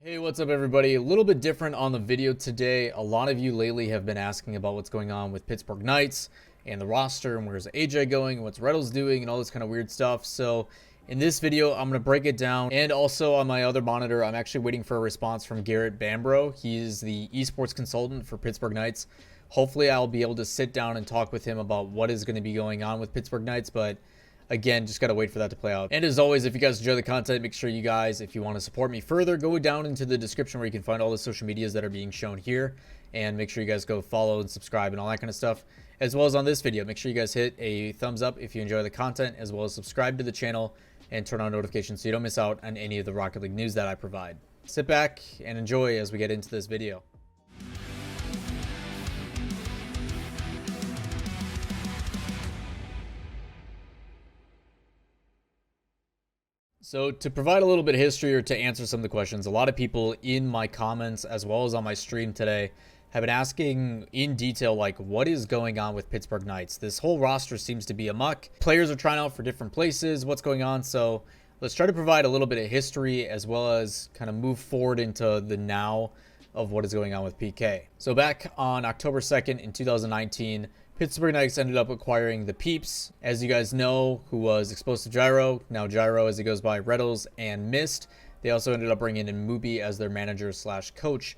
Hey, what's up everybody? A little bit different on the video today. A lot of you lately have been asking about what's going on with Pittsburgh Knights and the roster and where's AyyJayy going and what's Retals doing and all this kind of weird stuff. So in this video, I'm going to break it down. And also on my other monitor, I'm actually waiting for a response from Garett Bambrough. He's the esports consultant for Pittsburgh Knights. Hopefully I'll be able to sit down and talk with him about what is going to be going on with Pittsburgh Knights, but again, just got to wait for that to play out. And as always, if you guys enjoy the content, make sure you guys, if you want to support me further, go down into the description where you can find all the social medias that are being shown here. And make sure you guys go follow and subscribe and all that kind of stuff. As well as on this video, make sure you guys hit a thumbs up if you enjoy the content, as well as subscribe to the channel and turn on notifications so you don't miss out on any of the Rocket League news that I provide. Sit back and enjoy as we get into this video. So to provide a little bit of history, or to answer some of the questions, a lot of people in my comments as well as on my stream today have been asking in detail, like, what is going on with Pittsburgh Knights? This whole roster seems to be a muck. Players are trying out for different places. What's going on? So let's try to provide a little bit of history as well as kind of move forward into the now of what is going on with PK. So back on October 2nd in 2019, Pittsburgh Knights ended up acquiring the Peeps, as you guys know, who was exposed to Gyro, now Gyro as he goes by, Retals, and Mist. They also ended up bringing in Mubi as their manager slash coach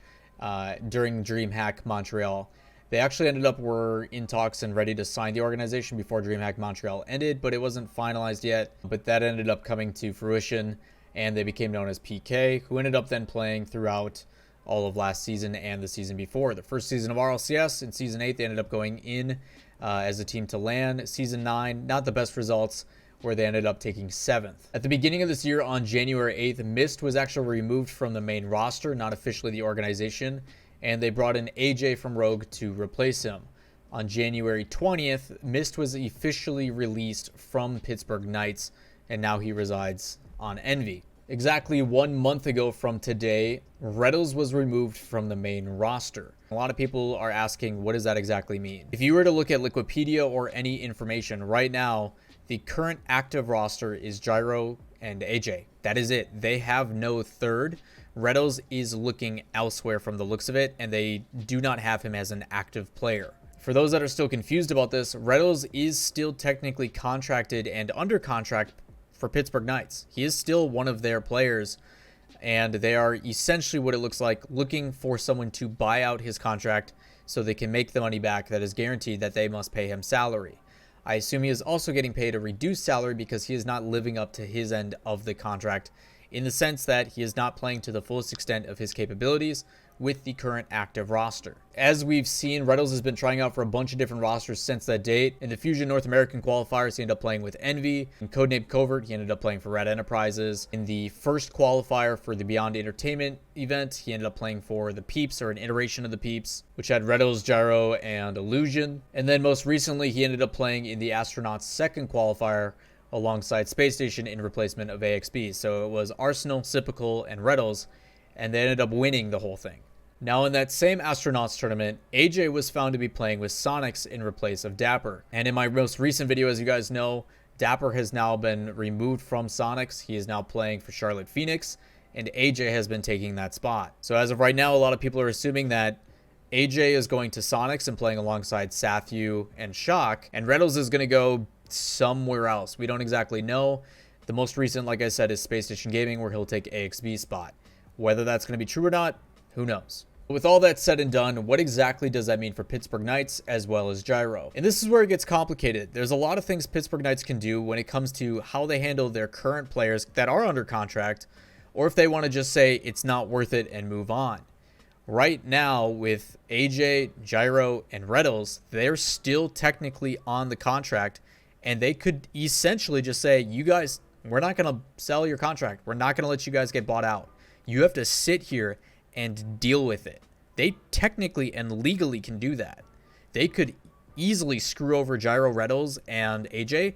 during DreamHack Montreal. They actually were in talks and ready to sign the organization before DreamHack Montreal ended, but it wasn't finalized yet. But that ended up coming to fruition, and they became known as PK, who ended up then playing throughout all of last season and the season before. The first season of RLCS in Season 8, they ended up going in as a team to LAN. Season 9, not the best results, where they ended up taking 7th. At the beginning of this year, on January 8th, Mist was actually removed from the main roster, not officially the organization, and they brought in AyyJayy from Rogue to replace him. On January 20th, Mist was officially released from Pittsburgh Knights, and now he resides on Envy. Exactly 1 month ago from today, Retals was removed from the main roster. A lot of people are asking, what does that exactly mean? If you were to look at Liquipedia or any information right now, the current active roster is Gyro and AyyJayy. That is it. They have no third. Retals is looking elsewhere from the looks of it, and they do not have him as an active player. For those that are still confused about this, Retals is still technically contracted and under contract for Pittsburgh Knights. He is still one of their players, and they are essentially, what it looks like, looking for someone to buy out his contract so they can make the money back that is guaranteed that they must pay him salary. I assume he is also getting paid a reduced salary because he is not living up to his end of the contract, in the sense that he is not playing to the fullest extent of his capabilities with the current active roster. As we've seen, Retals has been trying out for a bunch of different rosters since that date. In the Fusion North American qualifiers, he ended up playing with Envy. In Codename Covert, he ended up playing for Red Enterprises. In the first qualifier for the Beyond Entertainment event, he ended up playing for the Peeps, or an iteration of the Peeps, which had Retals, Gyro, and Illusion. And then most recently, he ended up playing in the Astronauts second qualifier alongside Space Station in replacement of AXB. So it was Arsenal, Sypical, and Retals, and they ended up winning the whole thing. Now in that same Astronauts tournament, AyyJayy was found to be playing with Soniqs in replace of Dapper. And in my most recent video, as you guys know, Dapper has now been removed from Soniqs. He is now playing for Charlotte Phoenix, and AyyJayy has been taking that spot. So as of right now, a lot of people are assuming that AyyJayy is going to Soniqs and playing alongside Sathu and Shock, and Retals is going to go somewhere else. We don't exactly know. The most recent, like I said, is Space Station Gaming, where he'll take AXB spot. Whether that's going to be true or not, who knows? With all that said and done, what exactly does that mean for Pittsburgh Knights as well as Gyro? And this is where it gets complicated. There's a lot of things Pittsburgh Knights can do when it comes to how they handle their current players that are under contract, or if they want to just say it's not worth it and move on. Right now, with AyyJayy, Gyro, and Retals, they're still technically on the contract, and they could essentially just say, you guys, we're not going to sell your contract. We're not going to let you guys get bought out. You have to sit here and deal with it. They technically and legally can do that. They could easily screw over Gyro, Retals, and AyyJayy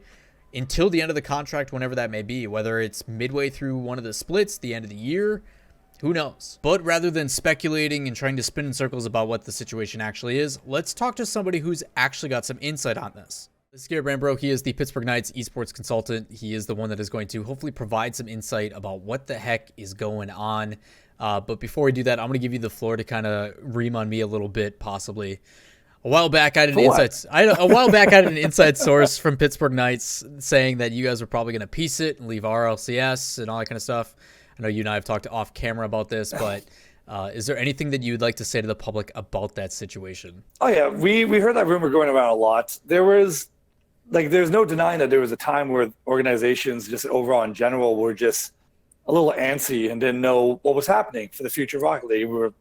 until the end of the contract, whenever that may be, whether it's midway through one of the splits, the end of the year, who knows? But rather than speculating and trying to spin in circles about what the situation actually is, let's talk to somebody who's actually got some insight on this. This is Garett Bambrough. He is the Pittsburgh Knights esports consultant. He is the one that is going to hopefully provide some insight about what the heck is going on But before we do that, I'm going to give you the floor to kind of ream on me a little bit, possibly. A while back, I had an inside source from Pittsburgh Knights saying that you guys were probably going to piece it and leave RLCS and all that kind of stuff. I know you and I have talked off camera about this, but is there anything that you'd like to say to the public about that situation? Oh yeah, we heard that rumor going around a lot. There's no denying that there was a time where organizations just overall in general were just a little antsy and didn't know what was happening for the future of Rocket League. We were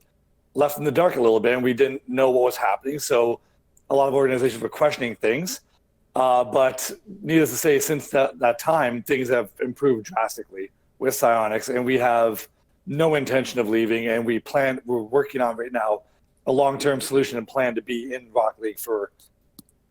left in the dark a little bit and we didn't know what was happening. So a lot of organizations were questioning things. But needless to say, since that time, things have improved drastically with Psyonix, and we have no intention of leaving. And we're working on right now a long-term solution and plan to be in Rocket League for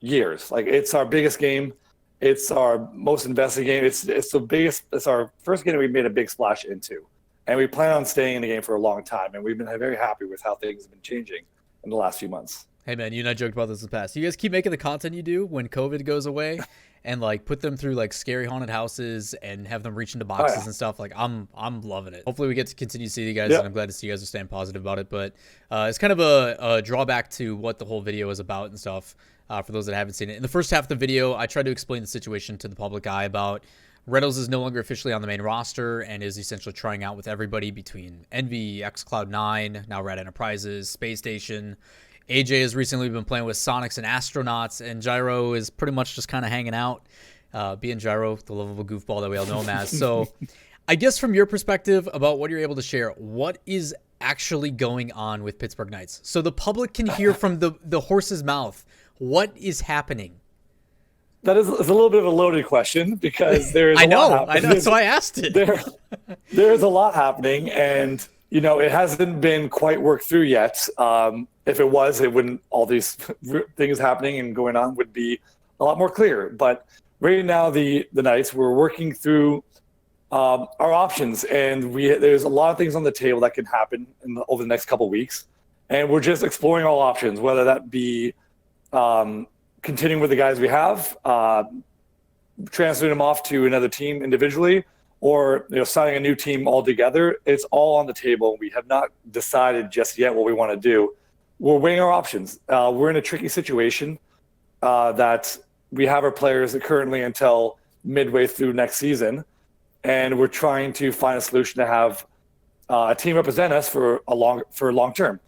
years. Like, it's our biggest game. It's our most invested game. It's our first game that we made a big splash into. And we plan on staying in the game for a long time. And we've been very happy with how things have been changing in the last few months. Hey man, you and I joked about this in the past. You guys keep making the content you do when COVID goes away and like put them through like scary haunted houses and have them reach into boxes and stuff. Like I'm loving it. Hopefully we get to continue to see you guys, and I'm glad to see you guys are staying positive about it. But it's kind of a drawback to what the whole video is about and stuff, for those that haven't seen it. In the first half of the video, I tried to explain the situation to the public eye about Retals is no longer officially on the main roster and is essentially trying out with everybody between Envy, xCloud9, now Red Enterprises, Space Station. AyyJayy has recently been playing with Soniqs and Astronauts, and Gyro is pretty much just kind of hanging out, being Gyro, the lovable goofball that we all know him as. So I guess from your perspective about what you're able to share, what is actually going on with Pittsburgh Knights? So the public can hear from the horse's mouth. What is happening? That is a little bit of a loaded question because there's a lot happening. I know, so I asked it. There's a lot happening, and it hasn't been quite worked through yet. If it was, it wouldn't. All these things happening and going on would be a lot more clear. But right now, the Knights, we're working through our options, and there's a lot of things on the table that can happen over the next couple of weeks, and we're just exploring all options, whether that be continuing with the guys we have, transferring them off to another team individually, or signing a new team altogether. It's all on the table. We have not decided just yet what we want to do. We're weighing our options. We're in a tricky situation that we have our players currently until midway through next season, and we're trying to find a solution to have a team represent us for long term.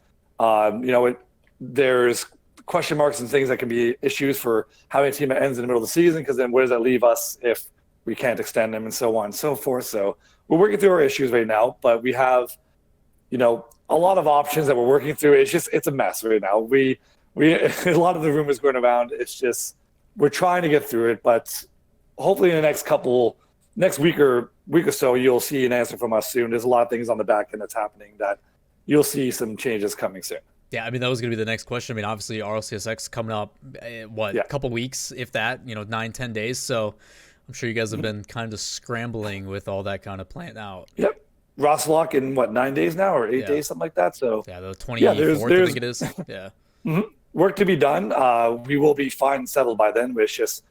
There's question marks and things that can be issues for having a team that ends in the middle of the season, because then where does that leave us if we can't extend them, and so on and so forth. So we're working through our issues right now, but we have, a lot of options that we're working through. It's a mess right now. We a lot of the rumors going around. It's just, we're trying to get through it, but hopefully in the next week or so, you'll see an answer from us soon. There's a lot of things on the back end that's happening that you'll see some changes coming soon. Yeah, I mean, that was going to be the next question. I mean, obviously, RLCSX coming up, a couple weeks, if that, 9-10 days. So I'm sure you guys have been kind of scrambling with all that kind of planned out. Yep. Rosslock in, 9 days now, or 8 days, something like that. So yeah, the 24th, I think it is. Yeah. Work to be done. We will be fine and settled by then. It's just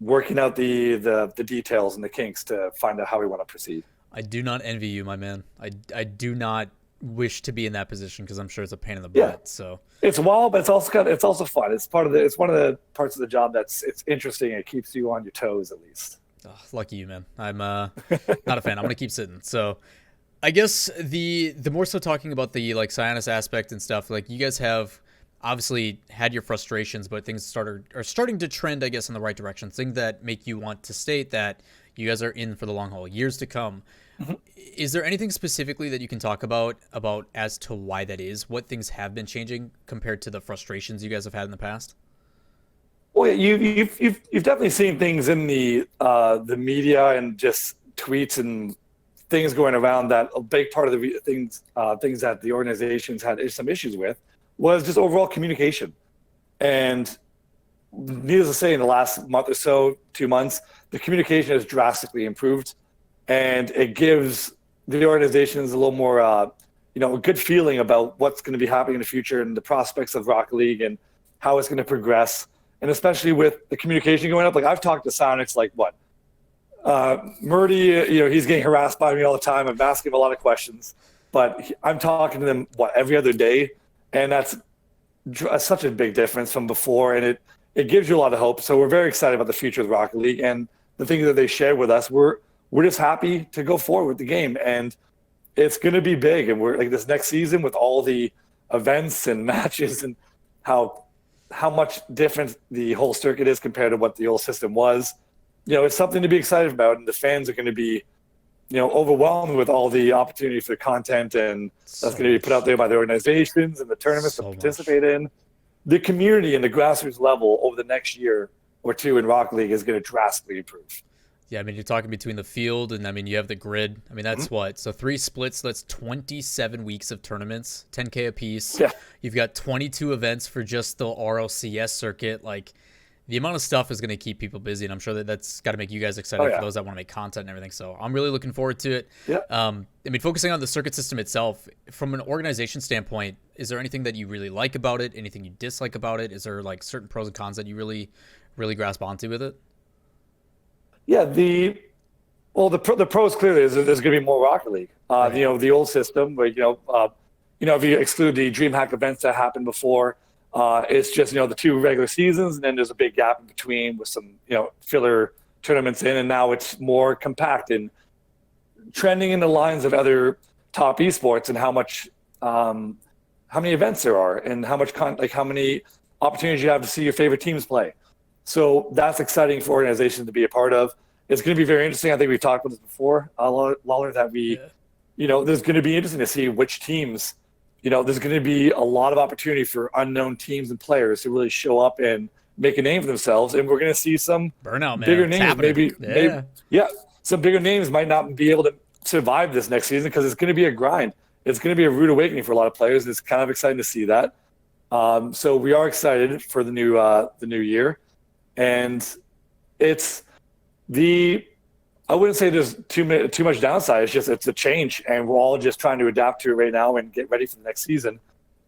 working out the details and the kinks to find out how we want to proceed. I do not envy you, my man. I do not wish to be in that position, because I'm sure it's a pain in the butt. So it's wild, but it's also fun. It's one of the parts of the job it's interesting. It keeps you on your toes, at least. Oh, lucky you, man. I'm not a fan. I'm gonna keep sitting. So I guess the more so talking about the Psyonix aspect and stuff, you guys have obviously had your frustrations, but things are starting to trend, I guess, in the right direction. Things that make you want to state that you guys are in for the long haul, years to come. Is there anything specifically that you can talk about as to why that is? What things have been changing compared to the frustrations you guys have had in the past? Well, you've definitely seen things in the media and just tweets and things going around that a big part of the things that the organizations had some issues with was just overall communication. And needless to say, in the last month or so, 2 months, the communication has drastically improved. And it gives the organizations a little more, a good feeling about what's going to be happening in the future and the prospects of Rocket League and how it's going to progress. And especially with the communication going up, I've talked to Soniqs, Murdy, he's getting harassed by me all the time. I'm asking him a lot of questions. but I'm talking to them every other day, and that's such a big difference from before, and it gives you a lot of hope. So we're very excited about the future of the Rocket League and the things that they shared with us. We're just happy to go forward with the game, and it's going to be big. And we're like this next season with all the events and matches and how much different the whole circuit is compared to what the old system was. It's something to be excited about, and the fans are going to be, overwhelmed with all the opportunity for content, and that's going to be put out there by the organizations and the tournaments to participate in. The community and the grassroots level over the next year or two in Rocket League is going to drastically improve. Yeah, I mean, you're talking between the field and, I mean, you have the grid. I mean, that's what? So 3 splits, that's 27 weeks of tournaments, 10K apiece. Yeah. You've got 22 events for just the RLCS circuit. Like, the amount of stuff is going to keep people busy, and I'm sure that's got to make you guys excited for those that want to make content and everything. So I'm really looking forward to it. Yeah. I mean, focusing on the circuit system itself, from an organization standpoint, is there anything that you really like about it? Anything you dislike about it? Is there like certain pros and cons that you really grasp onto with it? Yeah, the pros clearly is that there's going to be more Rocket League. Right. The old system where if you exclude the DreamHack events that happened before, it's just the 2 regular seasons, and then there's a big gap in between with some filler tournaments in, and now it's more compact and trending in the lines of other top esports, and how many events there are, and how many opportunities you have to see your favorite teams play. So that's exciting for organizations to be a part of. It's going to be very interesting. I think we've talked about this before, Lawler, that there's going to be interesting to see which teams. There's going to be a lot of opportunity for unknown teams and players to really show up and make a name for themselves. And we're going to see some Burnout, man. bigger names. Maybe, some bigger names might not be able to survive this next season because it's going to be a grind. It's going to be a rude awakening for a lot of players. It's kind of exciting to see that. So we are excited for the new year, and I wouldn't say there's too much downside. It's a change, and we're all just trying to adapt to it right now and get ready for the next season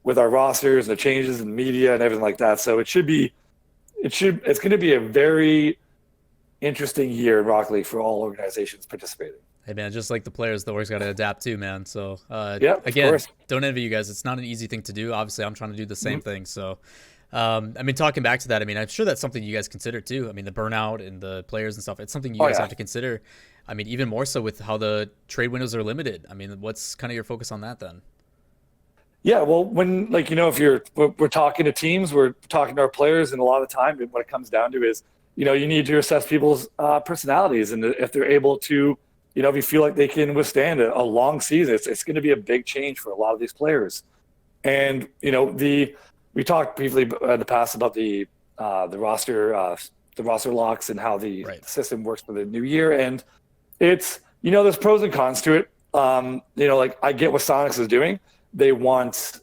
with our rosters and the changes in media and everything like that. So it's going to be a very interesting year in Rocket League for all organizations participating. Hey, man, just like the players, the org's got to adapt too, man. So, again, don't envy you guys. It's not an easy thing to do. Obviously, I'm trying to do the same thing. So, I mean, talking back to that, I mean, I'm sure that's something you guys consider too. I mean, the burnout and the players and stuff, it's something you guys have to consider. I mean, even more so with how the trade windows are limited. I mean, what's kind of your focus on that then? Yeah, well, when we're talking to teams, we're talking to our players, and a lot of the time what it comes down to is, you need to assess people's personalities, and if they're able to, if you feel like they can withstand a long season, it's going to be a big change for a lot of these players. And, we talked briefly in the past about the roster locks and how the system works for the new year. And it's, there's pros and cons to it. I get what Soniqs is doing. They want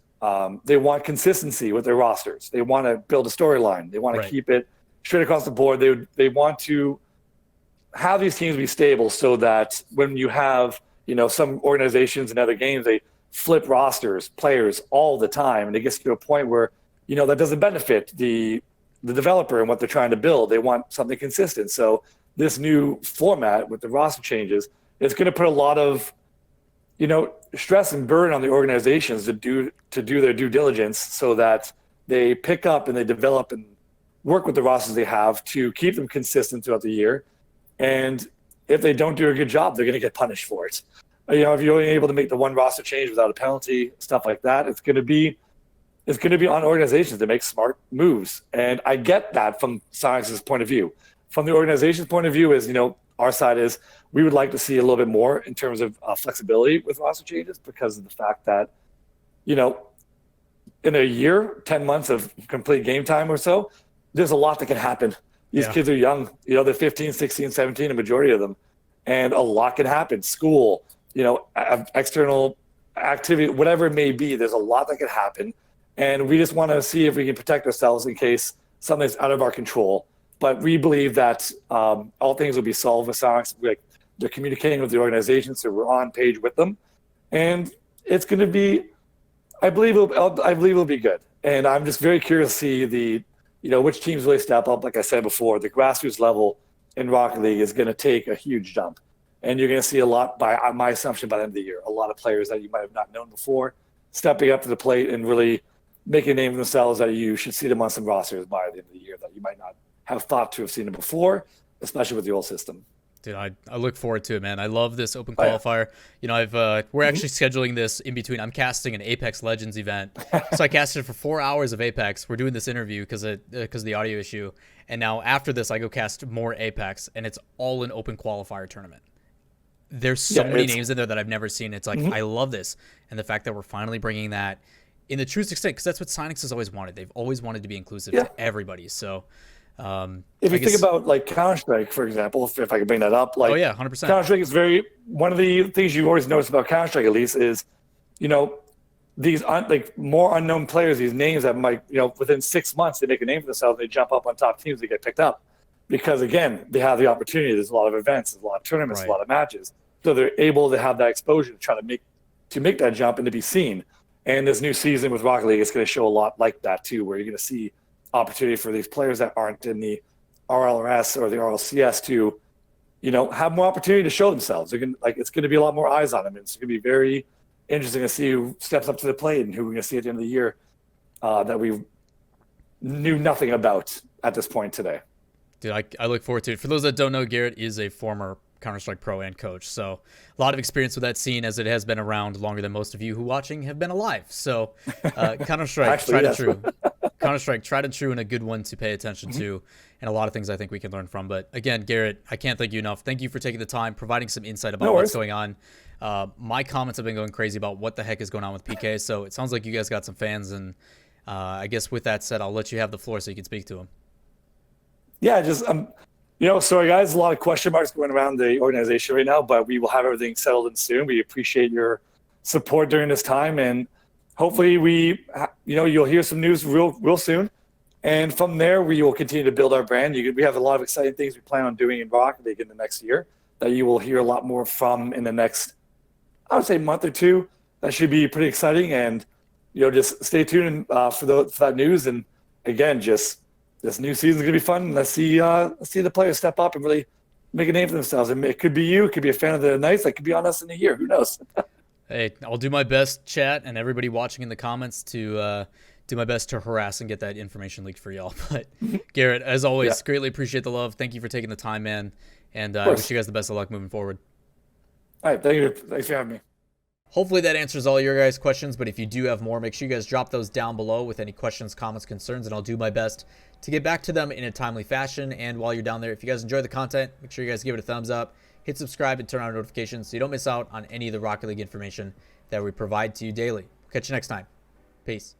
consistency with their rosters. They want to build a storyline. They want to keep it straight across the board. They want to have these teams be stable so that when you have, some organizations and other games, they flip rosters, players all the time, and it gets to a point where that doesn't benefit the developer and what they're trying to build. They want something consistent. So this new format with the roster changes, it's going to put a lot of stress and burden on the organizations to do their due diligence so that they pick up and they develop and work with the rosters they have to keep them consistent throughout the year. And if they don't do a good job, they're going to get punished for it. If you're only able to make the one roster change without a penalty, stuff like that, it's going to be on organizations to make smart moves. And I get that from Soniqs' point of view. From the organization's point of view is, our side is we would like to see a little bit more in terms of flexibility with roster changes because of the fact that, in a year, 10 months of complete game time or so, there's a lot that can happen. These kids are young, they're 15, 16, 17, a majority of them. And a lot can happen. School, external activity, whatever it may be, there's a lot that can happen. And we just want to see if we can protect ourselves in case something's out of our control. But we believe that all things will be solved with Soniqs. They're communicating with the organization, so we're on page with them. And it's going to be, I believe it'll be good. And I'm just very curious to see which teams really step up. Like I said before, the grassroots level in Rocket League is going to take a huge jump. And you're going to see a lot, by my assumption, by the end of the year, a lot of players that you might have not known before stepping up to the plate and really making a name for themselves, that you should see them on some rosters by the end of the year that you might not have thought to have seen them before, especially with the old system. Dude, I look forward to it, man. I love this open qualifier. You know, we're actually scheduling this in between. I'm casting an Apex Legends event, so I casted for 4 hours of Apex. We're doing this interview because of the audio issue, and now after this, I go cast more Apex, and it's all an open qualifier tournament. There's so many names in there that I've never seen. It's like I love this, and the fact that we're finally bringing that in the truest extent, because that's what Soniqs has always wanted. They've always wanted to be inclusive to everybody. So. If you think about like Counter-Strike, for example, if I could bring that up, like 100%. Counter-Strike is one of the things you always notice about Counter-Strike, at least, is, you know, these like more unknown players, these names that might, you know, within 6 months they make a name for themselves, they jump up on top teams, they get picked up because, again, they have the opportunity. There's a lot of events, there's a lot of tournaments, a lot of matches, so they're able to have that exposure to try to make that jump and to be seen. And this new season with Rocket League is going to show a lot like that too, where you're going to see opportunity for these players that aren't in the RLRS or the RLCS to, you know, have more opportunity to show themselves. They're gonna, like, it's going to be a lot more eyes on them. It's going to be very interesting to see who steps up to the plate and who we're going to see at the end of the year that we knew nothing about at this point today. Dude, I look forward to it. For those that don't know, Garett is a former Counter-Strike pro and coach, so a lot of experience with that scene, as it has been around longer than most of you who watching have been alive. So Counter-Strike, tried and true. Counter-Strike, tried and true, and a good one to pay attention to, and a lot of things I think we can learn from. But again, Garett, I can't thank you enough. Thank you for taking the time, providing some insight about what's going on. My comments have been going crazy about what the heck is going on with PK, so it sounds like you guys got some fans, and I guess with that said, I'll let you have the floor so you can speak to them. Yeah, just you know, sorry guys, a lot of question marks going around the organization right now, but we will have everything settled in soon. We appreciate your support during this time, and hopefully you'll hear some news real soon. And from there, we will continue to build our brand. We have a lot of exciting things we plan on doing in Rocket League in the next year that you will hear a lot more from in the next, I would say, month or two. That should be pretty exciting. And, you know, just stay tuned for that news. And again, just this new season is going to be fun. Let's see the players step up and really make a name for themselves. And it could be you. It could be a fan of the Knights. That could be on us in a year. Who knows? Hey, I'll do my best, chat, and everybody watching in the comments to do my best to harass and get that information leaked for y'all. But Garett, as always, greatly appreciate the love. Thank you for taking the time, man. And I wish you guys the best of luck moving forward. All right, thank you. Thanks for having me. Hopefully that answers all your guys' questions, but if you do have more, make sure you guys drop those down below with any questions, comments, concerns, and I'll do my best to get back to them in a timely fashion. And while you're down there, if you guys enjoy the content, make sure you guys give it a thumbs up, hit subscribe, and turn on notifications so you don't miss out on any of the Rocket League information that we provide to you daily. Catch you next time. Peace.